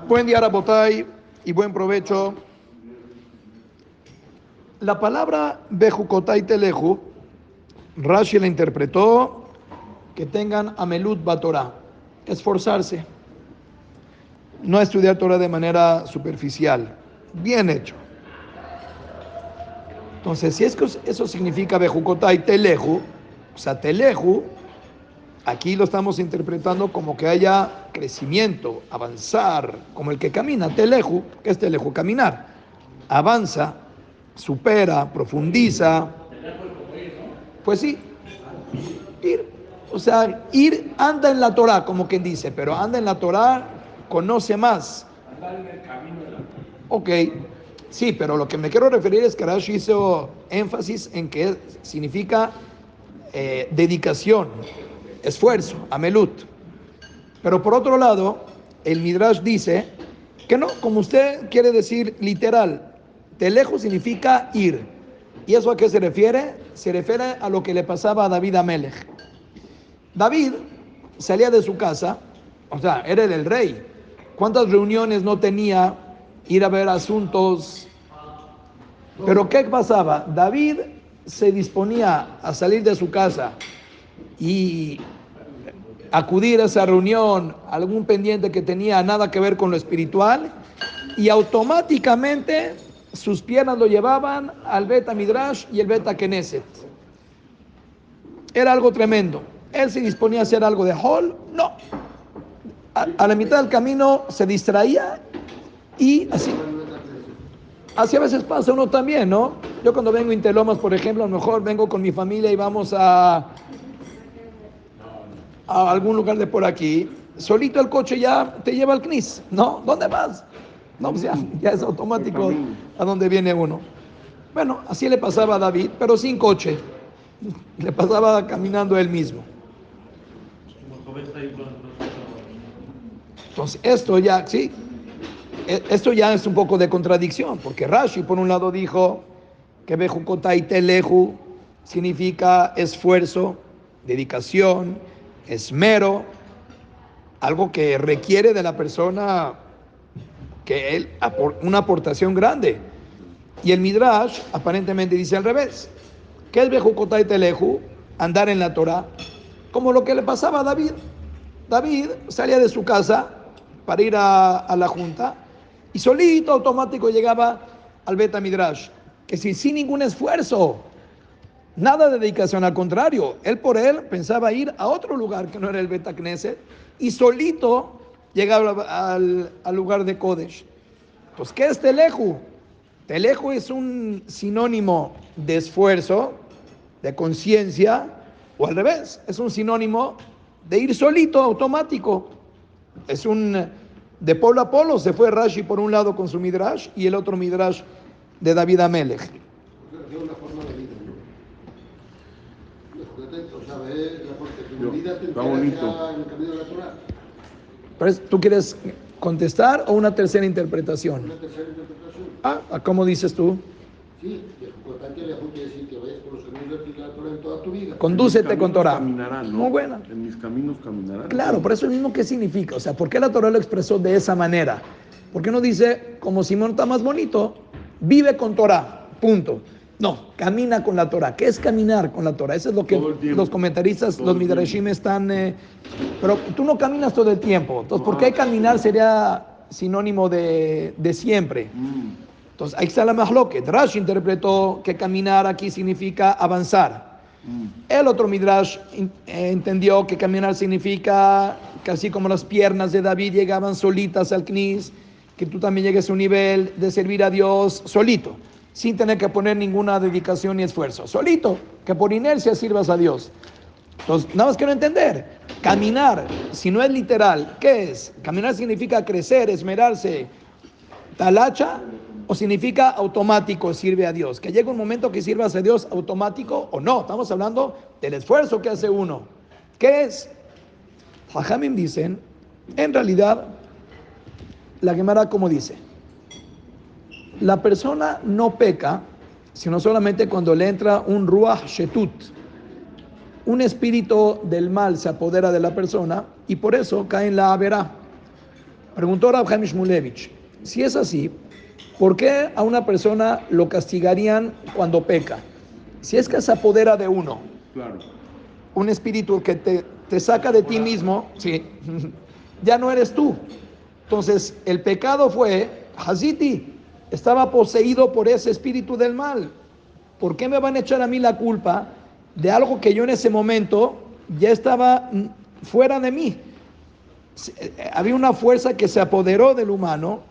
Buen día, Rabotay, y buen provecho. La palabra Bejukotay Teleju, Rashi la interpretó que tengan Amelut Batorá, esforzarse, no estudiar Torah de manera superficial, bien hecho. Entonces, si es que eso significa Bejukotay Teleju, o sea, Teleju, aquí lo estamos interpretando como que haya crecimiento, avanzar, como el que camina, Teleju, que es Teleju, caminar, avanza, supera, profundiza. Pues sí, ir, o sea, ir, anda en la Torah, como quien dice, pero anda en la Torah, conoce más. Ok, sí, pero lo que me quiero referir es que Rashi hizo énfasis en que significa dedicación, esfuerzo, amelut. Pero por otro lado, el Midrash dice que no, como usted quiere decir literal, telejo significa ir. ¿Y eso a qué se refiere? Se refiere a lo que le pasaba a David Amelech. David salía de su casa, o sea, era el rey. ¿Cuántas reuniones no tenía ir a ver asuntos? Pero ¿qué pasaba? David se disponía a salir de su casa y acudir a esa reunión, algún pendiente que tenía nada que ver con lo espiritual, y automáticamente sus piernas lo llevaban al Bet Midrash y el Bet Knesset. Era algo tremendo. Él se disponía a hacer algo de hall, no. A la mitad del camino se distraía y así. Así a veces pasa uno también, ¿no? Yo cuando vengo a Intelomas, por ejemplo, a lo mejor vengo con mi familia y vamos a algún lugar de por aquí, solito el coche ya te lleva al CNIS, ¿no? ¿Dónde vas? No, pues ya es automático a dónde viene uno. Bueno, así le pasaba a David, pero sin coche. Le pasaba caminando él mismo. Entonces, esto ya, sí, esto ya es un poco de contradicción, porque Rashi, por un lado, dijo que Bejukotay Teleju significa esfuerzo, dedicación, esmero, algo que requiere de la persona que él una aportación grande. Y el Midrash aparentemente dice al revés. ¿Qué es Bejukotay Teleju? Andar en la Torah, como lo que le pasaba a David. David salía de su casa para ir a la junta y solito automático llegaba al Bet Midrash, que sin ningún esfuerzo, nada de dedicación, al contrario, él por él pensaba ir a otro lugar que no era el Bet Knesset y solito llegaba al lugar de Kodesh. Entonces, ¿qué es Teleju? Teleju es un sinónimo de esfuerzo, de conciencia, o al revés, es un sinónimo de ir solito, automático. Es un de polo a polo, se fue Rashi por un lado con su Midrash y el otro Midrash de David Amelech. Es una forma de vida. O sea, ve la vida te entrega en el camino de la Torah. ¿Tú quieres contestar o una tercera interpretación? Una tercera interpretación. ¿Cómo dices tú? Sí, importante le quiere decir que vayas por los caminos de la Torah en toda tu vida. Condúcete con Torah. Caminarán, ¿no? Muy buena. En mis caminos caminarán. Claro, por eso mismo, ¿qué significa? O sea, ¿por qué la Torah lo expresó de esa manera? ¿Por qué no dice, como Simón está más bonito, vive con Torah, punto? No, camina con la Torah. ¿Qué es caminar con la Torah? Eso es lo que los comentaristas, los midrashim están... pero tú no caminas todo el tiempo. Entonces, ¿por qué caminar sería sinónimo de siempre? Entonces, ahí está la mahloket. Rashi interpretó que caminar aquí significa avanzar. El otro Midrash entendió que caminar significa que así como las piernas de David llegaban solitas al Knis, que tú también llegues a un nivel de servir a Dios solito, sin tener que poner ninguna dedicación ni esfuerzo. Solito, que por inercia sirvas a Dios. Entonces, nada más quiero entender. Caminar, si no es literal, ¿qué es? Caminar significa crecer, esmerarse, talacha, o significa automático, sirve a Dios. Que llega un momento que sirvas a Dios automático o no. Estamos hablando del esfuerzo que hace uno. ¿Qué es? Jajamim dicen, en realidad, la Gemara como dice, la persona no peca, sino solamente cuando le entra un ruach shetut. Un espíritu del mal se apodera de la persona y por eso cae en la averá. Preguntó Rav Chaim Shmulevich, si es así, ¿por qué a una persona lo castigarían cuando peca? Si es que se apodera de uno, Claro. un espíritu que te saca de ti mismo, sí, ya no eres tú. Entonces, el pecado fue, Haziti, estaba poseído por ese espíritu del mal. ¿Por qué me van a echar a mí la culpa de algo que yo en ese momento ya estaba fuera de mí? Había una fuerza que se apoderó del humano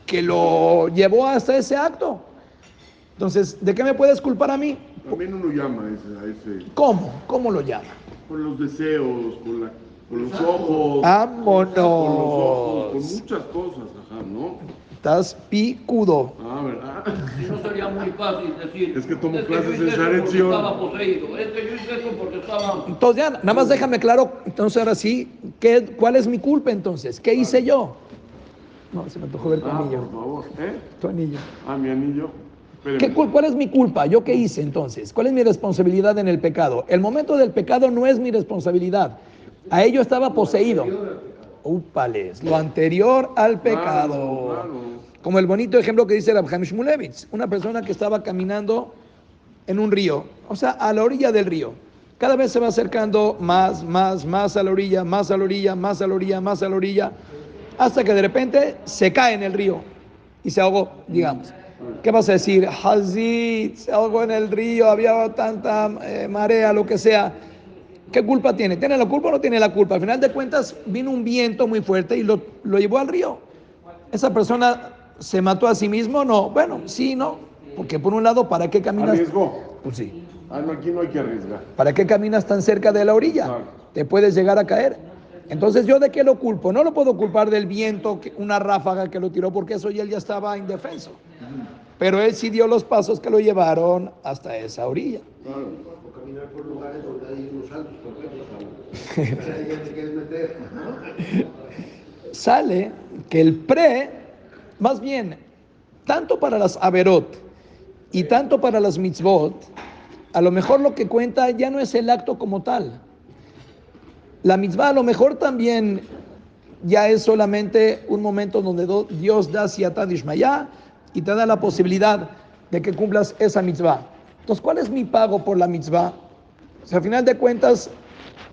que lo llevó hasta ese acto. Entonces, ¿de qué me puedes culpar a mí? También uno llama a ese ¿Cómo? ¿Cómo lo llama? con los deseos, con los ojos. ¡Vámonos! Con los ojos, con muchas cosas, ajá, ¿no? Estás picudo. ¿Verdad? Si no sería muy fácil decir. Es que tomo yo clases hice en eso Sharet porque Zion. estaba poseído. Es que yo hice eso porque estaba. Entonces ya, nada más déjame claro, entonces ahora sí, ¿cuál es mi culpa entonces? ¿Qué hice yo? No, se me antojó ver tu anillo. Por favor, ¿eh? Tu anillo. Mi anillo. Espéreme. ¿Cuál es mi culpa? ¿Yo qué hice entonces? ¿Cuál es mi responsabilidad en el pecado? El momento del pecado no es mi responsabilidad. A ello estaba poseído. Úpales, lo anterior al pecado. Claro. Como el bonito ejemplo que dice Rav Chaim Shmulevich, una persona que estaba caminando en un río, o sea, a la orilla del río. Cada vez se va acercando más a la orilla, más a la orilla, más a la orilla, más a la orilla, hasta que de repente se cae en el río y se ahogó, digamos. ¿Qué vas a decir? Hazit, se ahogó en el río, había tanta marea, lo que sea. ¿Qué culpa tiene? ¿Tiene la culpa o no tiene la culpa? Al final de cuentas vino un viento muy fuerte y lo llevó al río. ¿Esa persona se mató a sí mismo? No. Bueno, sí, no. Porque por un lado, ¿para qué caminas? ¿Arriesgó? Pues sí. No, aquí no hay que arriesgar. ¿Para qué caminas tan cerca de la orilla? Claro. Te puedes llegar a caer. Entonces, ¿yo de qué lo culpo? No lo puedo culpar del viento, una ráfaga que lo tiró, porque eso él ya estaba indefenso. Pero él sí dio los pasos que lo llevaron hasta esa orilla. Claro. O caminar por lugares donde hay unos saltos, por ejemplo. Ahí ya te quieres meter, ¿no? Sale que el más bien, tanto para las averot y tanto para las mitzvot, a lo mejor lo que cuenta ya no es el acto como tal. La mitzvah a lo mejor también ya es solamente un momento donde Dios da siyatá dishmayá y te da la posibilidad de que cumplas esa mitzvah. Entonces, ¿cuál es mi pago por la mitzvah? O sea, al final de cuentas,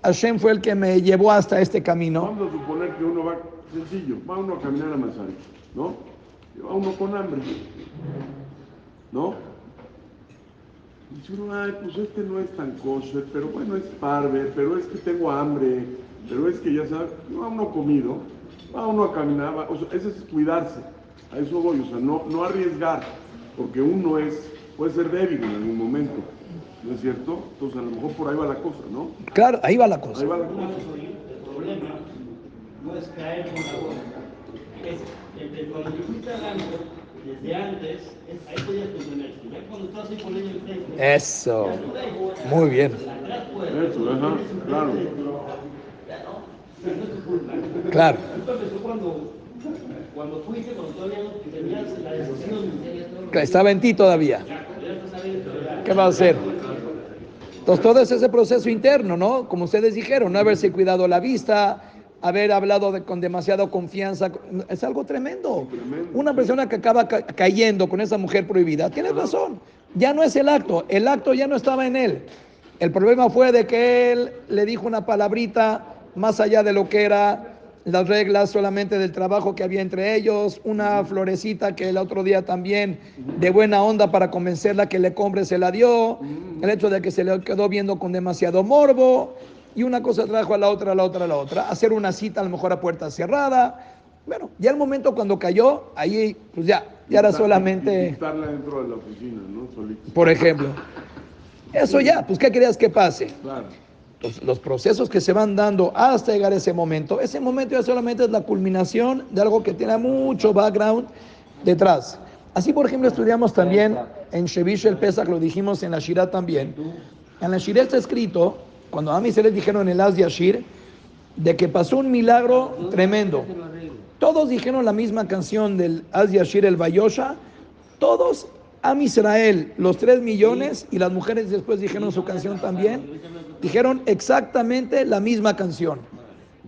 Hashem fue el que me llevó hasta este camino. Vamos a suponer que uno va sencillo, va uno a caminar a Mazarik, ¿no? Y va uno con hambre, ¿no? Y dice uno, pues este no es tan kosher, pero bueno, es parve, pero es que tengo hambre, pero es que ya sabes, va uno comido, va uno a caminar, o sea, eso es cuidarse, a eso voy, o sea, no arriesgar, porque uno puede ser débil en algún momento, ¿no es cierto? Entonces a lo mejor por ahí va la cosa, ¿no? Claro, ahí va la cosa. Ahí va la cosa. El problema no es caer con la bola, es que cuando yo fui cagando, desde antes, ahí podías contenerse. Ya cuando estás ahí con ella enfrente. Eso. Muy bien. Eso, ajá, claro. Claro. Cuando fuiste, cuando todavía no tenías la decisión. Estaba en ti todavía. ¿Qué va a hacer? Entonces todo es ese proceso interno, ¿no? Como ustedes dijeron, no haberse cuidado la vista, haber hablado con demasiada confianza, es algo tremendo. Una persona que acaba cayendo con esa mujer prohibida, tiene razón, ya no es el acto ya no estaba en él. El problema fue de que él le dijo una palabrita más allá de lo que era las reglas solamente del trabajo que había entre ellos, una florecita que el otro día también de buena onda para convencerla que le compre se la dio, el hecho de que se le quedó viendo con demasiado morbo, y una cosa trajo a la otra, hacer una cita a lo mejor a puerta cerrada. Bueno, ya el momento cuando cayó, ahí pues ya era solamente... Estarla dentro de la oficina, ¿no? Solito. Por ejemplo. Eso ya, pues ¿qué querías que pase? Claro. Los procesos que se van dando hasta llegar a ese momento ya solamente es la culminación de algo que tiene mucho background detrás. Así, por ejemplo, estudiamos también en Shevish el Pesach, lo dijimos en la Shirah también. En la Shirah está escrito, cuando a mí se les dijeron en el Az Yashir, de que pasó un milagro tremendo. Todos dijeron la misma canción del Az Yashir, el Vayosha, todos, Am Israel, los 3 millones, y las mujeres después dijeron su canción también, dijeron exactamente la misma canción.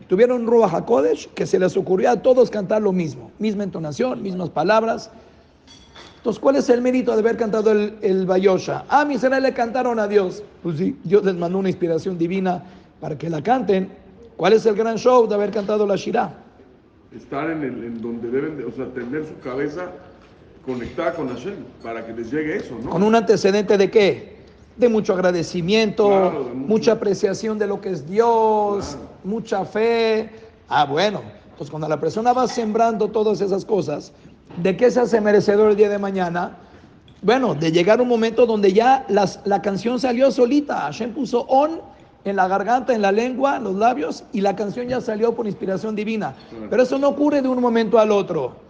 tuvieron un Ruach HaKodesh que se les ocurrió a todos cantar lo mismo, misma entonación, mismas palabras. Entonces, ¿cuál es el mérito de haber cantado el Vayosha? Israel le cantaron a Dios. Pues sí, Dios les mandó una inspiración divina para que la canten. ¿Cuál es el gran show de haber cantado la Shirah? Estar en donde deben, o sea, tener su cabeza conectada con Hashem, para que les llegue eso, ¿no? Con un antecedente de ¿qué? De mucho agradecimiento, Claro, de mucha apreciación de lo que es Dios, Claro. mucha fe. Bueno, pues cuando la persona va sembrando todas esas cosas, ¿de qué se hace merecedor el día de mañana? Bueno, de llegar un momento donde ya la canción salió solita. Hashem puso on en la garganta, en la lengua, en los labios, y la canción ya salió por inspiración divina. Pero eso no ocurre de un momento al otro.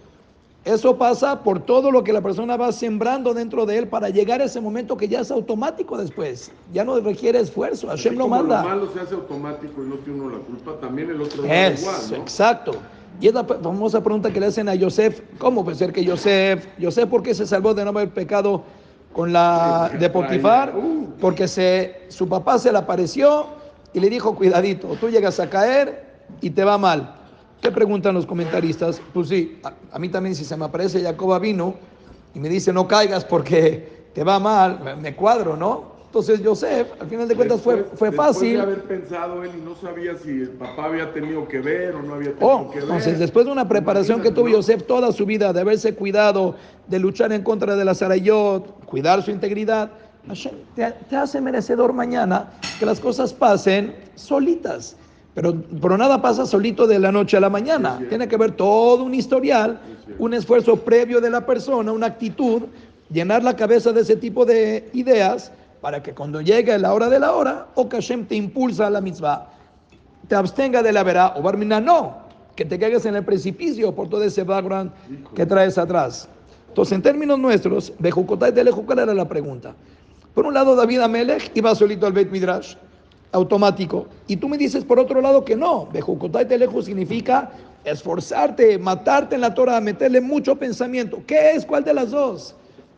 Eso pasa por todo lo que la persona va sembrando dentro de él para llegar a ese momento que ya es automático después. Ya no requiere esfuerzo. Hashem Así lo como manda. lo malo se hace automático y no tiene uno la culpa, también el otro lado Eso, igual, ¿no? exacto. Y es la famosa pregunta que le hacen a Yosef. ¿Cómo puede ser que Yosef, por qué se salvó de no haber pecado con la de Potifar? Porque su papá se le apareció y le dijo, cuidadito, tú llegas a caer y te va mal. ¿Qué preguntan los comentaristas? Pues sí, a mí también si se me aparece Jacob vino y me dice no caigas porque te va mal, me cuadro, ¿no? Entonces Yosef, al final de cuentas fue fácil. Después de haber pensado él y no sabía si el papá había tenido que ver o no había tenido que ver. Entonces después de una preparación que tuvo Yosef toda su vida, de haberse cuidado, de luchar en contra de la Sarayot, cuidar su integridad, Hashem te hace merecedor mañana que las cosas pasen solitas. Pero nada pasa solito de la noche a la mañana. Tiene que haber todo un historial, un esfuerzo previo de la persona, una actitud, llenar la cabeza de ese tipo de ideas para que cuando llegue la hora de la hora, o que Hashem te impulsa a la mitzvah, te abstenga de la verá, o barmina no, que te caigas en el precipicio por todo ese background que traes atrás. Entonces, en términos nuestros, Bejucotay Teleju, ¿cuál era la pregunta? Por un lado, David Amelech iba solito al Beit Midrash, automático. Y tú me dices por otro lado que no. Bejucotay Teleju significa esforzarte, matarte en la Torah, meterle mucho pensamiento. ¿Qué es? ¿Cuál de las dos?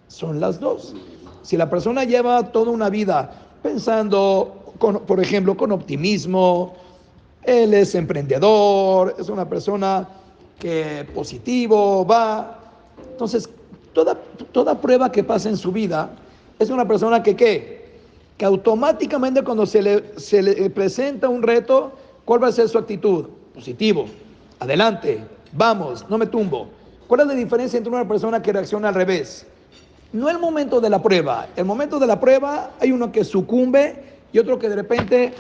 Son las dos. Si la persona lleva toda una vida pensando, por ejemplo, con optimismo, él es emprendedor, es una persona que positivo, va. Entonces, toda prueba que pasa en su vida es una persona que automáticamente cuando se le presenta un reto, ¿cuál va a ser su actitud? Positivo, adelante, vamos, no me tumbo. ¿Cuál es la diferencia entre una persona que reacciona al revés? No el momento de la prueba. El momento de la prueba hay uno que sucumbe y otro que de repente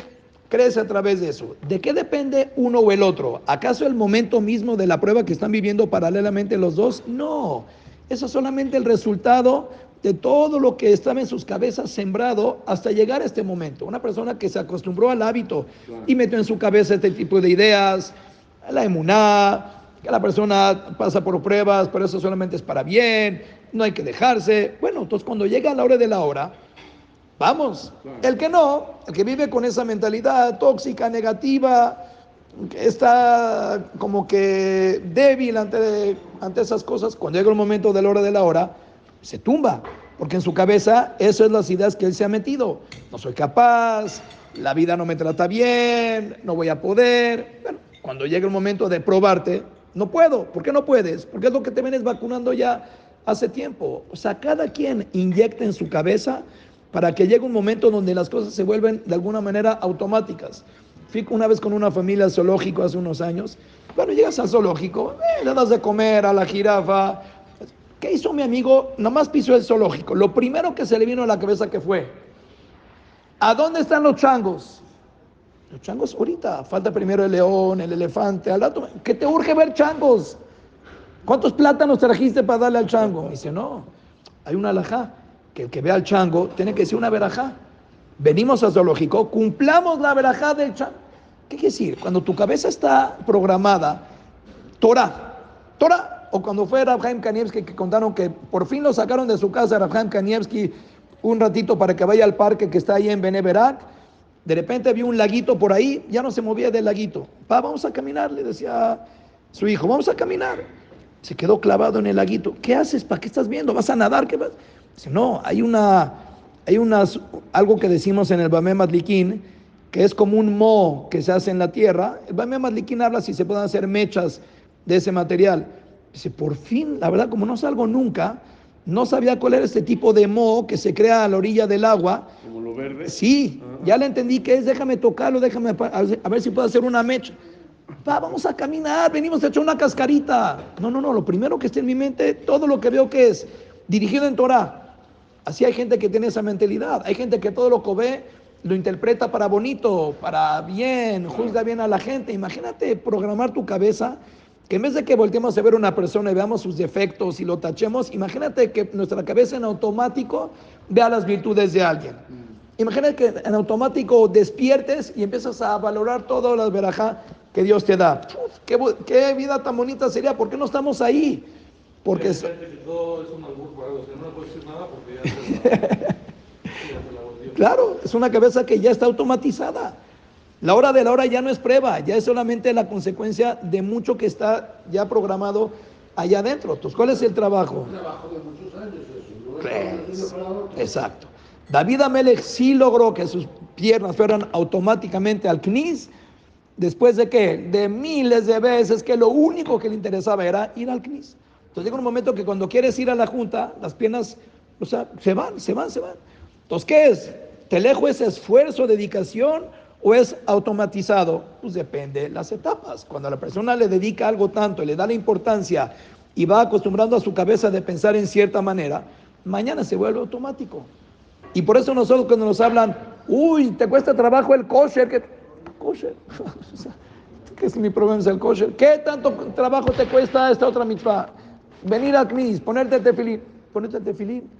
crece a través de eso. ¿De qué depende uno o el otro? ¿Acaso el momento mismo de la prueba que están viviendo paralelamente los dos? No. Eso es solamente el resultado de todo lo que estaba en sus cabezas sembrado hasta llegar a este momento. Una persona que se acostumbró al hábito y metió en su cabeza este tipo de ideas, la emuná, que la persona pasa por pruebas, pero eso solamente es para bien, no hay que dejarse. Bueno, entonces cuando llega la hora de la hora, vamos. El que no, el que vive con esa mentalidad tóxica, negativa, que está como que débil ante esas cosas, cuando llega el momento de la hora de la hora, se tumba, porque en su cabeza eso es las ideas que él se ha metido. No soy capaz, la vida no me trata bien, no voy a poder. Bueno, cuando llega el momento de probarte, no puedo. ¿Por qué no puedes? Porque es lo que te vienes vacunando ya hace tiempo. O sea, cada quien inyecta en su cabeza para que llegue un momento donde las cosas se vuelven de alguna manera automáticas. Fui una vez con una familia al zoológico hace unos años. Bueno, llegas al zoológico, le das de comer a la jirafa. ¿Qué hizo mi amigo? Nomás pisó el zoológico. Lo primero que se le vino a la cabeza que fue, ¿a dónde están los changos? Los changos ahorita, falta primero el león, el elefante, al rato, ¿qué te urge ver changos? ¿Cuántos plátanos trajiste para darle al chango? Me dice, no, hay una alajá, que el que ve al chango tiene que decir una verajá. Venimos al zoológico, cumplamos la verajá del chango. ¿Qué quiere decir? Cuando tu cabeza está programada, Torah, o cuando fue Rav Chaim Kanievski, que contaron que por fin lo sacaron de su casa, Rav Chaim Kanievski, un ratito para que vaya al parque que está ahí en Bnei Brak. De repente vio un laguito por ahí, ya no se movía del laguito. Vamos a caminar, le decía su hijo, vamos a caminar. Se quedó clavado en el laguito. ¿Qué haces? ¿Para qué estás viendo? ¿Vas a nadar? ¿Qué vas? Dice, no, hay algo que decimos en el Bameh Madlikin, que es como un moho que se hace en la tierra. El Bamia Madlikin habla si se pueden hacer mechas de ese material. Dice, por fin, la verdad, como no salgo nunca, no sabía cuál era este tipo de moho que se crea a la orilla del agua. Como lo verde. Sí, ya le entendí que es, déjame tocarlo, déjame a ver si puedo hacer una mecha. Vamos a caminar, venimos a echar una cascarita. No, lo primero que está en mi mente, todo lo que veo que es dirigido en Torah. Así hay gente que tiene esa mentalidad. Hay gente que todo lo que ve lo interpreta para bonito, para bien, juzga bien a la gente. Imagínate programar tu cabeza, que en vez de que volteemos a ver a una persona y veamos sus defectos y lo tachemos, imagínate que nuestra cabeza en automático vea las virtudes de alguien. Imagínate que en automático despiertes y empiezas a valorar todas las verajá que Dios te da. Qué vida tan bonita sería. ¿Por qué no estamos ahí? Porque todo es un albur por algo, o sea, no puedes decir nada porque ya claro, es una cabeza que ya está automatizada. La hora de la hora ya no es prueba, ya es solamente la consecuencia de mucho que está ya programado allá adentro. Entonces, ¿cuál es el trabajo? Un trabajo de muchos años eso, ¿no? Exacto. David Amelech sí logró que sus piernas fueran automáticamente al Knis. ¿Después de qué? De miles de veces que lo único que le interesaba era ir al Knis. Entonces llega un momento que cuando quieres ir a la junta, las piernas, o sea, se van. Entonces, ¿qué es? ¿Telejo es esfuerzo, dedicación o es automatizado? Pues depende de las etapas. Cuando la persona le dedica algo tanto, le da la importancia y va acostumbrando a su cabeza de pensar en cierta manera, mañana se vuelve automático. Y por eso nosotros cuando nos hablan, uy, te cuesta trabajo el kosher, kosher. ¿Qué es mi problema? Es el kosher. ¿Qué tanto trabajo te cuesta esta otra mitzvah? Venir al Knis, ponerte tefilín.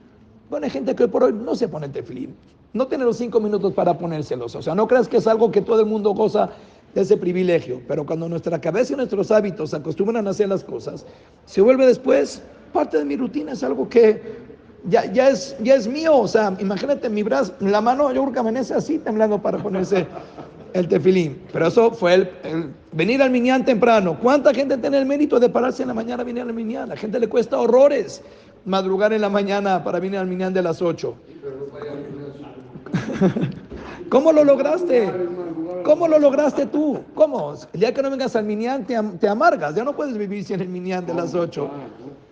Bueno, hay gente que hoy por hoy no se pone tefilín. No tiene los 5 minutos para ponérselos. O sea, no creas que es algo que todo el mundo goza de ese privilegio. Pero cuando nuestra cabeza y nuestros hábitos se acostumbran a hacer las cosas, se vuelve después parte de mi rutina. Es algo que ya es mío. O sea, imagínate mi brazo, la mano, yo creo que amanece así temblando para ponerse el tefilín. Pero eso fue el venir al minyan temprano. ¿Cuánta gente tiene el mérito de pararse en la mañana a venir al minyan? A la gente le cuesta horrores madrugar en la mañana para venir al minyan de las 8. ¿Cómo lo lograste? ¿Cómo lo lograste tú? ¿Cómo? El día que no vengas al minyan te amargas. Ya no puedes vivir sin el minyan de las 8.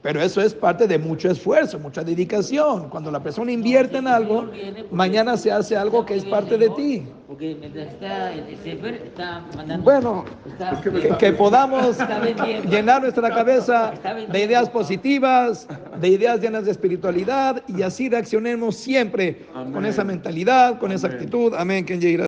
Pero eso es parte de mucho esfuerzo, mucha dedicación. Cuando la persona invierte en algo, mañana se hace algo que es parte de ti. Porque mientras está el Sefer, está mandando. Bueno, que podamos llenar nuestra cabeza de ideas positivas, de ideas llenas de espiritualidad y así reaccionemos siempre con esa mentalidad, con esa actitud. Amén.